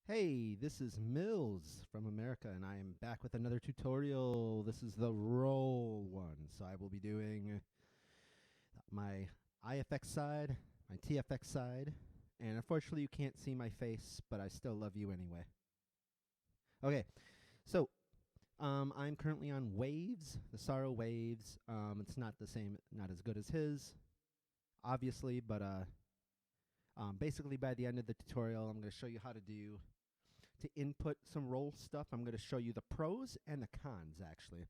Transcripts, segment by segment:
Hey, this is Milz from America, and I am back with another tutorial. This is the roll one, so I will be doing my IFX side, my TFX side, and unfortunately you can't see my face, but I still love you anyway. Okay, so I'm currently on Waves, the Saro Waves. It's not the same, not as good as his, obviously, but basically by the end of the tutorial, I'm going to show you how to input some roll stuff. I'm going to show you the pros and the cons, actually,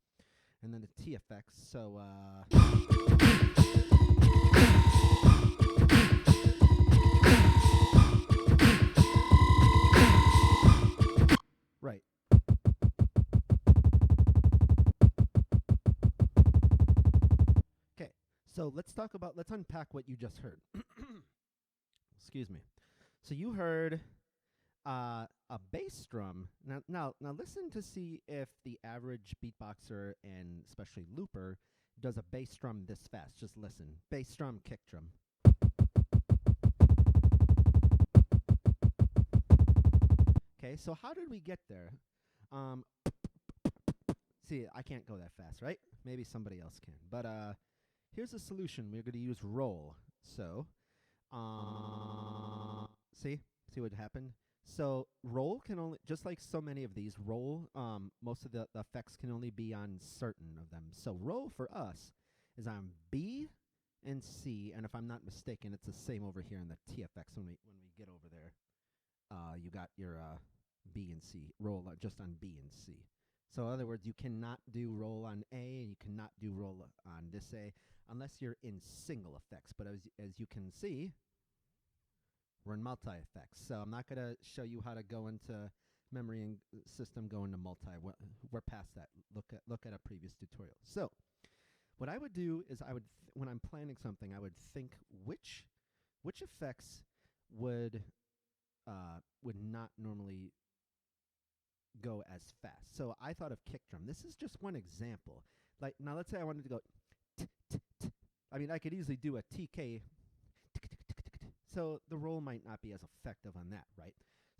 and then the TFX. So, right. Okay, so let's unpack what you just heard. Excuse me. So you heard a bass drum. Now, listen to see if the average beatboxer and especially looper does a bass drum this fast. Just listen. Bass drum, kick drum. Okay, so how did we get there? See, I can't go that fast, right? Maybe somebody else can. But here's a solution. We're going to use roll. So, see what happened? So roll can only, just like so many of these, roll, most of the effects can only be on certain of them. So roll for us is on B and C, and if I'm not mistaken, it's the same over here in the TFX when we get over there. You got your B and C, roll just on B and C. So in other words, you cannot do roll on A, and you cannot do roll on this A, unless you're in single effects. But as you can see, we're in multi-effects. So I'm not going to show you how to go into memory and system, go into multi. We're past that. Look at a previous tutorial. So what I would do is when I'm planning something, I would think which effects would not normally go as fast. So I thought of kick drum. This is just one example. Like, now let's say I wanted to go I mean, I could easily do a TK, so the roll might not be as effective on that, right?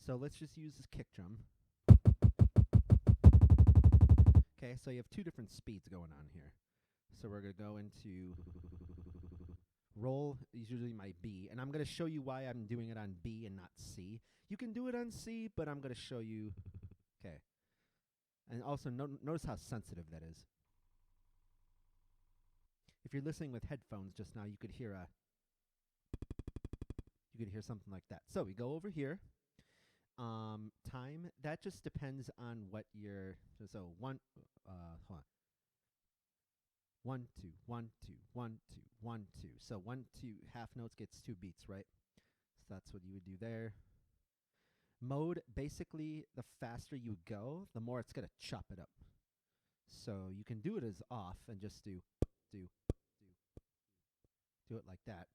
So let's just use this kick drum. Okay, so you have two different speeds going on here. So we're going to go into roll is usually my B, and I'm going to show you why I'm doing it on B and not C. You can do it on C, but I'm going to show you. Okay. And also notice how sensitive that is. If you're listening with headphones just now, you could hear something like that. So we go over here. Time, that just depends on what you're, so hold on. 1 2 1 2 1 2 1 2. So 1 2 half notes gets 2 beats, right? So that's what you would do there. Mode, basically the faster you go, the more it's going to chop it up. So you can do it as off and just do it like that.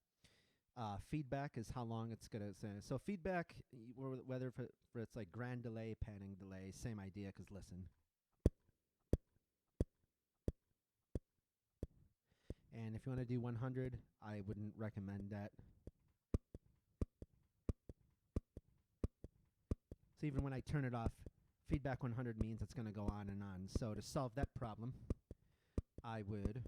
Feedback is how long it's going to say. So feedback, whether for it's like grand delay, panning delay, same idea, because listen. And if you want to do 100, I wouldn't recommend that. So even when I turn it off, feedback 100 means it's going to go on and on. So to solve that problem, I would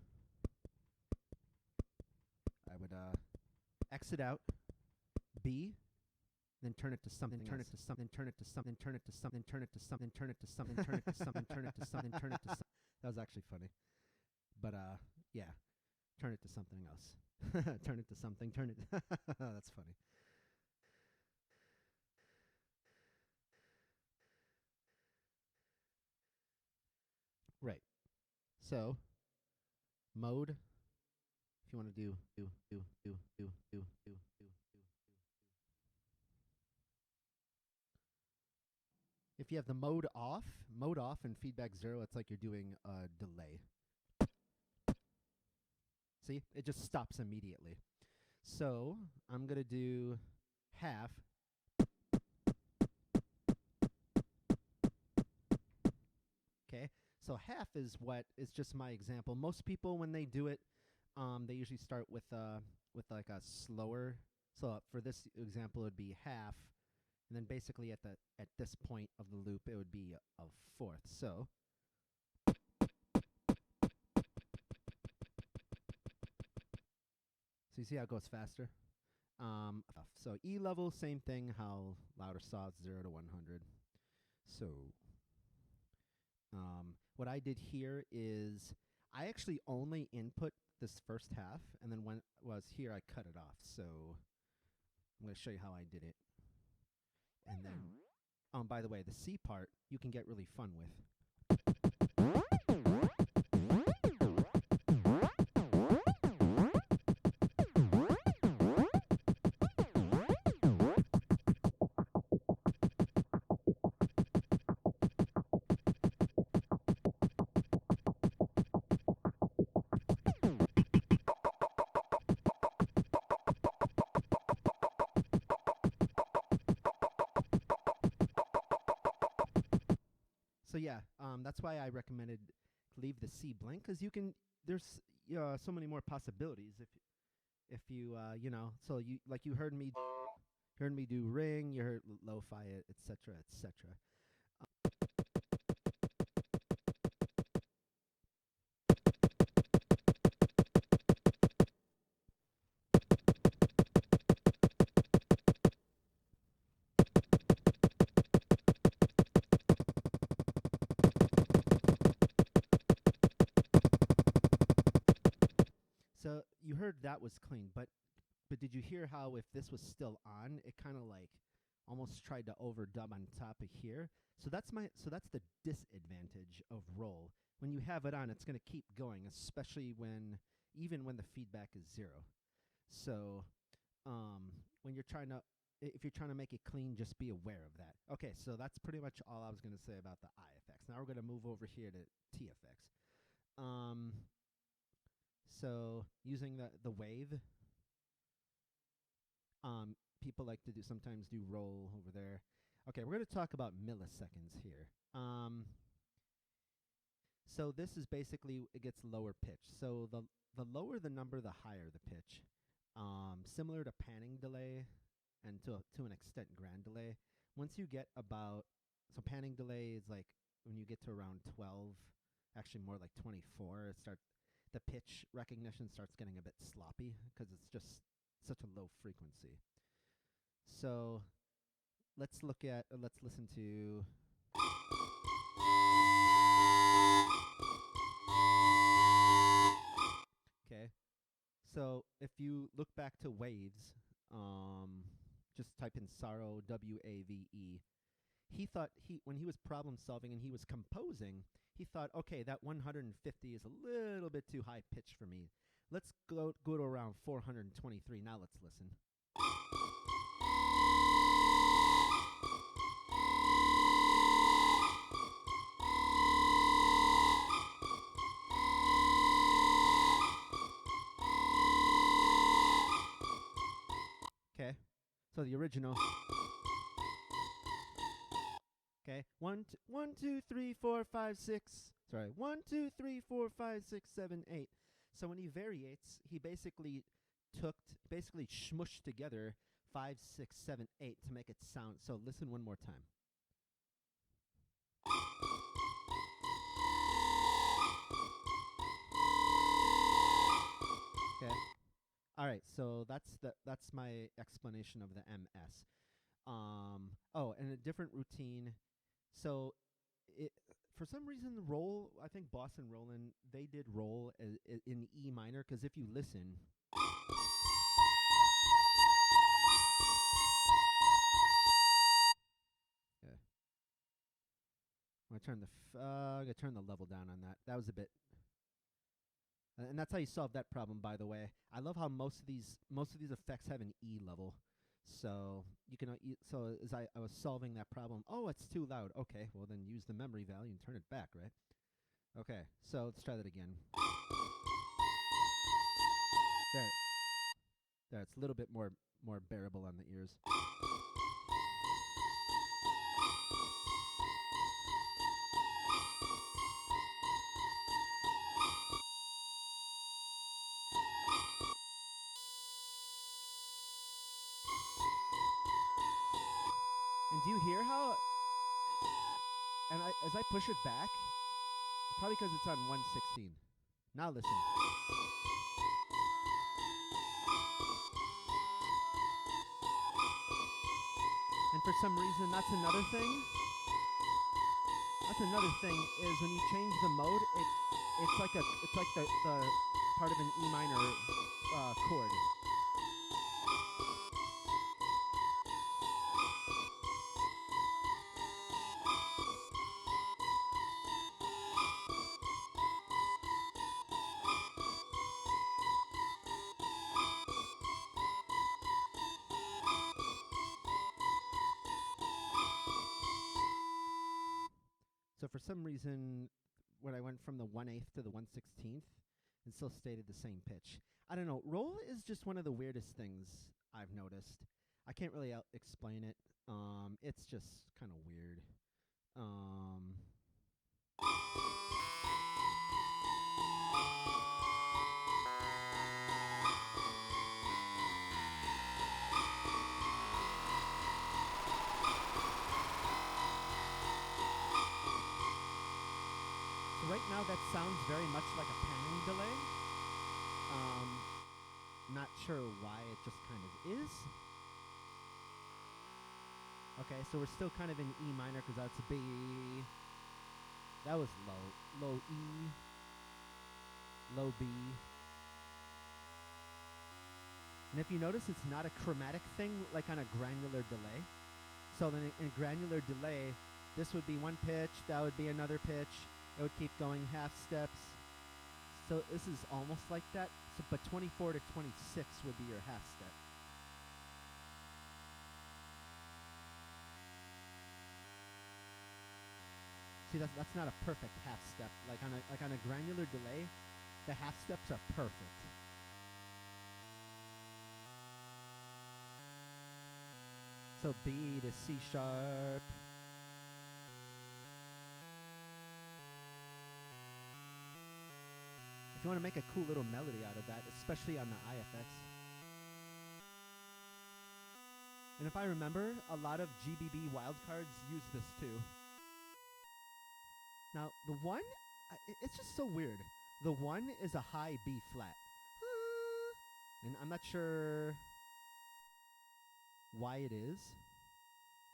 exit out, B, then turn it to something, turn it to something, turn it to something, turn it to something, turn it to something, turn it to something, turn it to something, turn it to something, turn it to something. That was actually funny. But yeah, turn it to something else. Turn it to something, turn it. That's funny. Right. So mode, if you want to do. If you have the mode off and feedback 0, it's like you're doing a delay. See, it just stops immediately. So I'm going to do half. Okay, so half is just my example. Most people, when they do it, they usually start with like a slower. So for this example, it would be half, And then basically at this point of the loop, it would be a fourth. So you see how it goes faster? So E level, same thing, how louder soft, 0 to 100. So what I did here is I actually only input this first half, and then when it was here, I cut it off. So I'm going to show you how I did it. And then, by the way, the C part you can get really fun with. So yeah, that's why I recommended leave the C blank, because you can. There's so many more possibilities if you you know. So you heard me do ring, you heard lo-fi, etc., etc. So you heard that was clean, but did you hear how if this was still on, it kind of like almost tried to overdub on top of here? So that's the disadvantage of roll. When you have it on, it's going to keep going, especially even when the feedback is 0. So when you're trying to if you're trying to make it clean, just be aware of that. Okay, so that's pretty much all I was going to say about the IFX. Now we're going to move over here to TFX. So using the wave, people like to sometimes do roll over there. Okay, we're going to talk about milliseconds here. So this is basically, it gets lower pitch. So the lower the number, the higher the pitch. Similar to panning delay and to an extent grand delay. Once you get so panning delay is like when you get to around 12, actually more like 24, the pitch recognition starts getting a bit sloppy because it's just such a low frequency. So let's listen to. Okay. So if you look back to waves, just type in saro, WAVE. He thought when he was problem solving and he was composing, he thought, okay, that 150 is a little bit too high pitch for me. Let's go to around 423. Now let's listen. Okay, so the original. Okay, 1, 2, 3, 4, 5, 6. Sorry, 1, 2, 3, 4, 5, 6, 7, 8. So when he variates, he basically smushed together 5, 6, 7, 8 to make it sound. So listen one more time. Okay. All right, so that's my explanation of the MS. Oh, and a different routine. So for some reason, roll, I think Boston Rollin', they did roll in E minor, because if you listen. Yeah. I'm gonna turn the level down on that. That was a bit. And that's how you solve that problem, by the way. I love how most of these effects have an E level. So you can so as I was solving that problem, oh, it's too loud. Okay, well then use the memory value and turn it back, right? Okay, so let's try that again. There, it's a little bit more bearable on the ears. do you hear how? And as I push it back, it's probably because it's on 116. Now listen. And for some reason, that's another thing. That's another thing is when you change the mode, it's like the part of an E minor chord. So for some reason, when I went from the 1/8 to the 1/16th, it still stayed at the same pitch. I don't know. Roll is just one of the weirdest things I've noticed. I can't really explain it. It's just kind of weird. So right now that sounds very much like a panning delay. Not sure why, it just kind of is. Okay, so we're still kind of in E minor because that's a B. That was low. Low E. Low B. And if you notice, it's not a chromatic thing like on a granular delay. So then in granular delay, this would be one pitch, that would be another pitch. It would keep going half steps. So this is almost like that. So, but 24 to 26 would be your half step. See, that's not a perfect half step. Like on a granular delay, the half steps are perfect. So B to C sharp. If you want to make a cool little melody out of that, especially on the IFX. And if I remember, a lot of GBB wildcards use this too. Now, the 1, it's just so weird. The 1 is a high B flat. And I'm not sure why it is,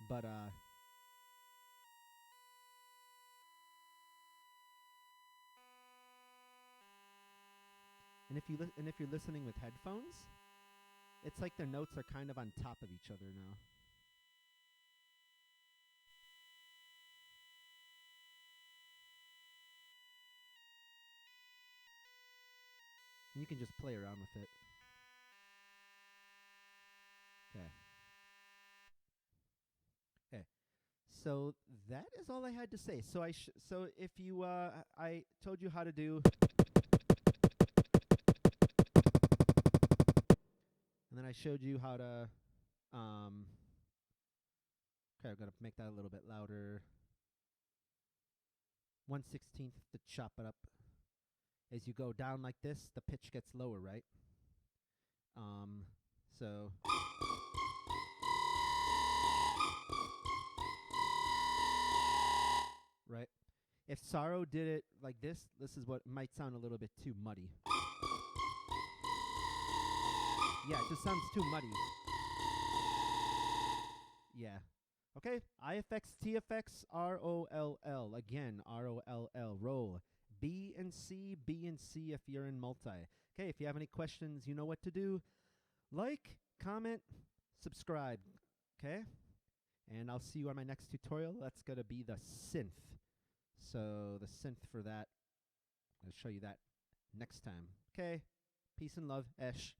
but and if you're listening with headphones, it's like the notes are kind of on top of each other now. And you can just play around with it. Okay. Okay. So that is all I had to say. So so if you I told you how to do, and then I showed you how to okay, I'm gonna make that a little bit louder. 1/16 to chop it up. As you go down like this, the pitch gets lower, right? So right. If Saro did it like this is what might sound a little bit too muddy. Yeah, it just sounds too muddy. Yeah. Okay, IFX, TFX, ROLL. Again, ROLL. Roll. B and C if you're in multi. Okay, if you have any questions, you know what to do. Like, comment, subscribe. Okay? And I'll see you on my next tutorial. That's going to be the synth. So the synth for that, I'll show you that next time. Okay? Peace and love. Esh.